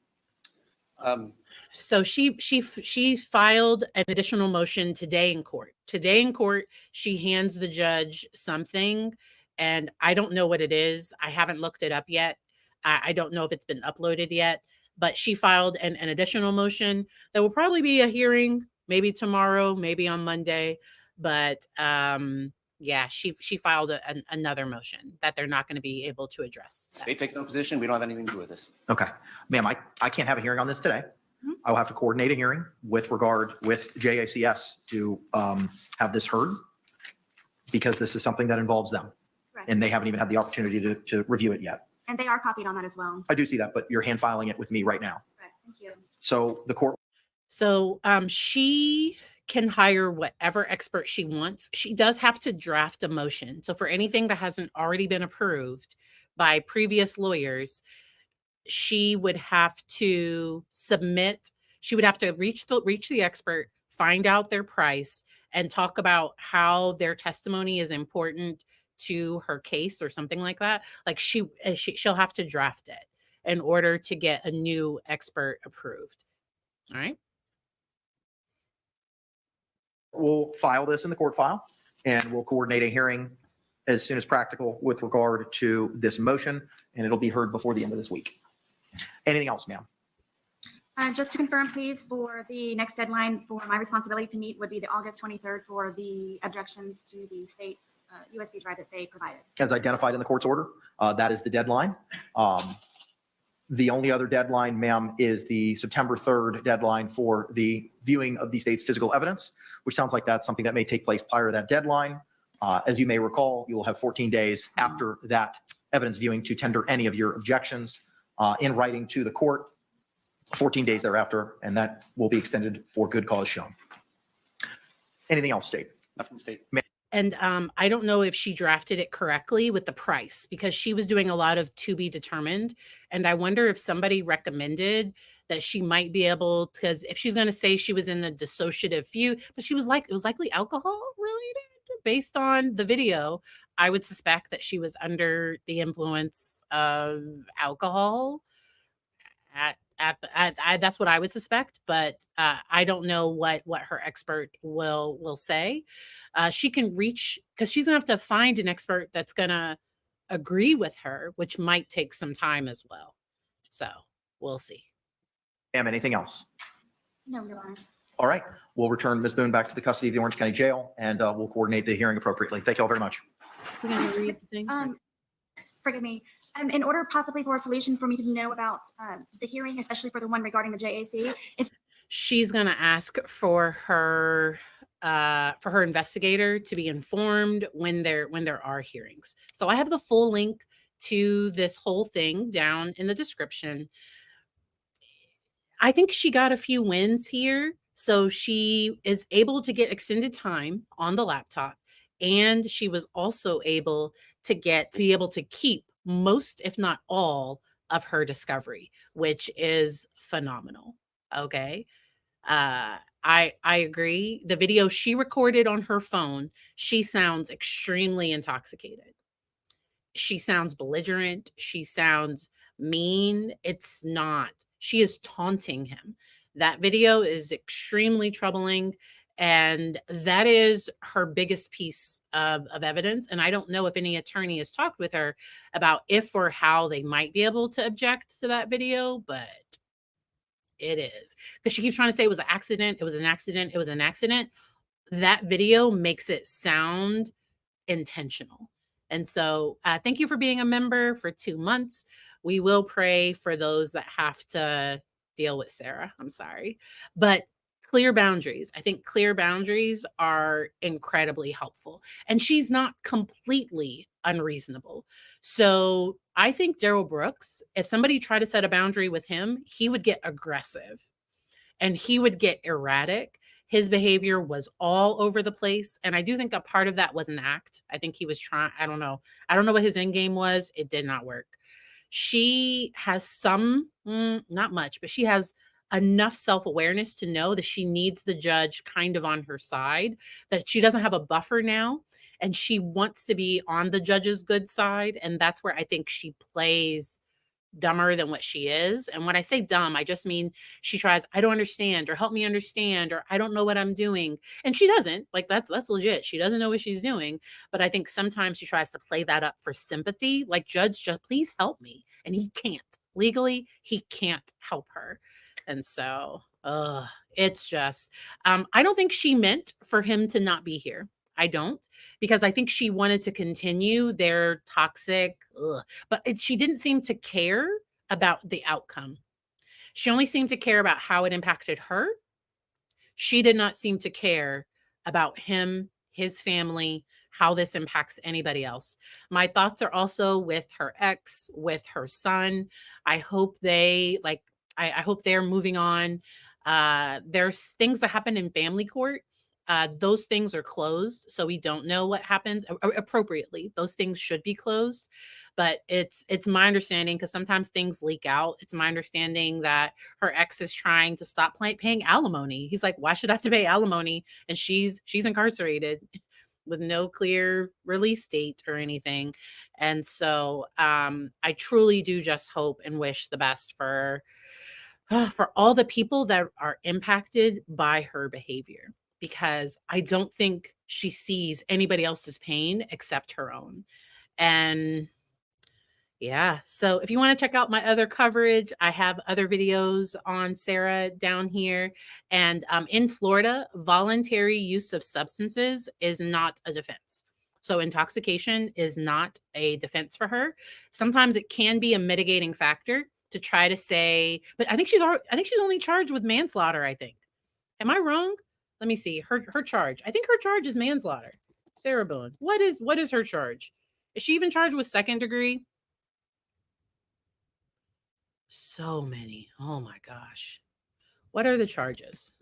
So she filed an additional motion today in court. Today in court, she hands the judge something, and I don't know what it is. I haven't looked it up yet. I don't know if it's been uploaded yet, but she filed an additional motion. There will probably be a hearing, maybe tomorrow, maybe on Monday. But yeah, she filed another motion that they're not going to be able to address. State takes no position. We don't have anything to do with this. Okay. Ma'am, I can't have a hearing on this today. I'll have to coordinate a hearing with JACS to have this heard, because this is something that involves them. and they haven't even had the opportunity to review it yet. And they are copied on that as well. I do see that, but you're hand filing it with me right now. Okay, thank you. So the court So she can hire whatever expert she wants. She does have to draft a motion. So for anything that hasn't already been approved by previous lawyers, she would have to submit, she would have to reach the expert, find out their price, and talk about how their testimony is important to her case or something like that. Like she'll have to draft it in order to get a new expert approved. All right. will file this in the court file, and we'll coordinate a hearing as soon as practical with regard to this motion, and it'll be heard before the end of this week. Anything else, ma'am? Just to confirm, please, for the next deadline for my responsibility to meet would be the August 23rd for the objections to the state's USB drive that they provided. As identified in the court's order, that is the deadline. The only other deadline, ma'am, is the September 3rd deadline for the viewing of the state's physical evidence, which sounds like that's something that may take place prior to that deadline. As you may recall, you will have 14 days after that evidence viewing to tender any of your objections in writing to the court, 14 days thereafter, and that will be extended for good cause shown. Anything else, state? Nothing state. And I don't know if she drafted it correctly with the price, because she was doing a lot of to be determined. And I wonder if somebody recommended that she might be able to, because if she's going to say she was in a dissociative view, but she was like, it was likely alcohol related based on the video. I would suspect that she was under the influence of alcohol that's what I would suspect, but I don't know what her expert will say. She can reach, because she's gonna have to find an expert that's gonna agree with her, which might take some time as well. So we'll see. Ma'am, anything else? No, Your Honor. All right, we'll return Ms. Boone back to the custody of the Orange County Jail, and we'll coordinate the hearing appropriately. Thank you all very much. We're gonna read the thing. Forgive me. In order possibly for a solution for me to know about the hearing, especially for the one regarding the JAC, She's gonna ask for her investigator to be informed when there are hearings. So I have the full link to this whole thing down in the description. I think she got a few wins here. So she is able to get extended time on the laptop, and she was also able to be able to keep most, if not all, of her discovery, which is phenomenal. Okay. I agree. The video she recorded on her phone, she sounds extremely intoxicated. She sounds belligerent. She sounds mean. It's not. She is taunting him. That video is extremely troubling. And that is her biggest piece of evidence. And I don't know if any attorney has talked with her about if or how they might be able to object to that video, but it is. Because she keeps trying to say it was an accident. It was an accident. It was an accident. That video makes it sound intentional. And so thank you for being a member for 2 months. We will pray for those that have to deal with Sarah. I'm sorry. But clear boundaries. I think clear boundaries are incredibly helpful. And she's not completely unreasonable. So I think Darrell Brooks, if somebody tried to set a boundary with him, he would get aggressive and he would get erratic. His behavior was all over the place. And I do think a part of that was an act. I think he was trying, I don't know what his end game was. It did not work. She has some, not much, but she has enough self-awareness to know that she needs the judge kind of on her side, that she doesn't have a buffer now, and she wants to be on the judge's good side. And that's where I think she plays dumber than what she is. And when I say dumb, I just mean she tries, I don't understand, or help me understand, or I don't know what I'm doing. And she doesn't. Like that's legit. She doesn't know what she's doing. But I think sometimes she tries to play that up for sympathy. Like, judge, just please help me. And he can't. Legally, he can't help her. And so it's just, I don't think she meant for him to not be here. I don't, because I think she wanted to continue their toxic, but she didn't seem to care about the outcome. She only seemed to care about how it impacted her. She did not seem to care about him, his family, how this impacts anybody else. My thoughts are also with her ex, with her son. I hope they I hope they're moving on. There's things that happen in family court. Those things are closed, so we don't know what happens appropriately. Those things should be closed, but it's my understanding, because sometimes things leak out. It's my understanding that her ex is trying to stop paying alimony. He's like, why should I have to pay alimony? And she's incarcerated with no clear release date or anything. And so I truly do just hope and wish the best for all the people that are impacted by her behavior, because I don't think she sees anybody else's pain except her own. And yeah, so if you want to check out my other coverage, I have other videos on Sarah down here. And in Florida, voluntary use of substances is not a defense. So intoxication is not a defense for her. Sometimes it can be a mitigating factor to try to say, but I think she's only charged with manslaughter, I think. Am I wrong? Let me see. Her charge. I think her charge is manslaughter. Sarah Boone. What is her charge? Is she even charged with second degree? So many. Oh my gosh. What are the charges?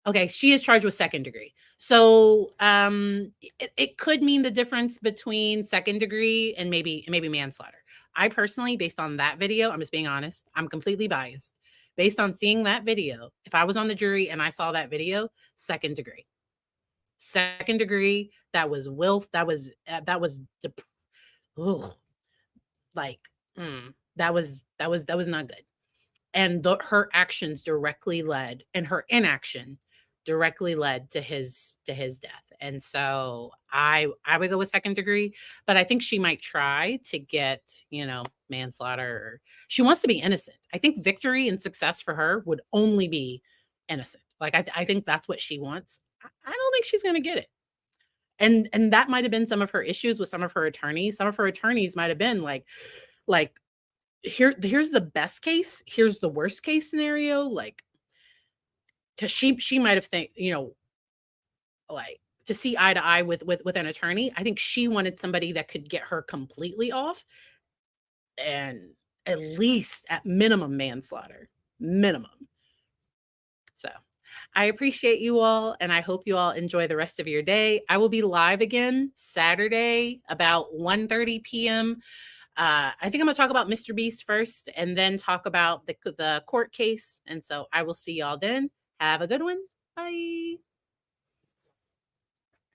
Okay, she is charged with second degree. So it could mean the difference between second degree and maybe manslaughter. I personally, based on that video, I'm just being honest, I'm completely biased. Based on seeing that video, if I was on the jury and I saw that video, second degree. Second degree, that was ugh, like that was not good. And her actions directly led, and her inaction directly led to his death. And so I would go with second degree, but I think she might try to get, manslaughter. Or she wants to be innocent. I think victory and success for her would only be innocent. Like I think that's what she wants. I don't think she's going to get it. And that might have been some of her issues with some of her attorneys. Some of her attorneys might have been like here's the best case, here's the worst case scenario, like, because she might have think, like, to see eye to eye with an attorney. I think she wanted somebody that could get her completely off, and at least at minimum manslaughter, minimum. So I appreciate you all, and I hope you all enjoy the rest of your day. I will be live again Saturday about 1:30 p.m. I think I'm going to talk about Mr. Beast first, and then talk about the court case. And so I will see y'all then. Have a good one. Bye.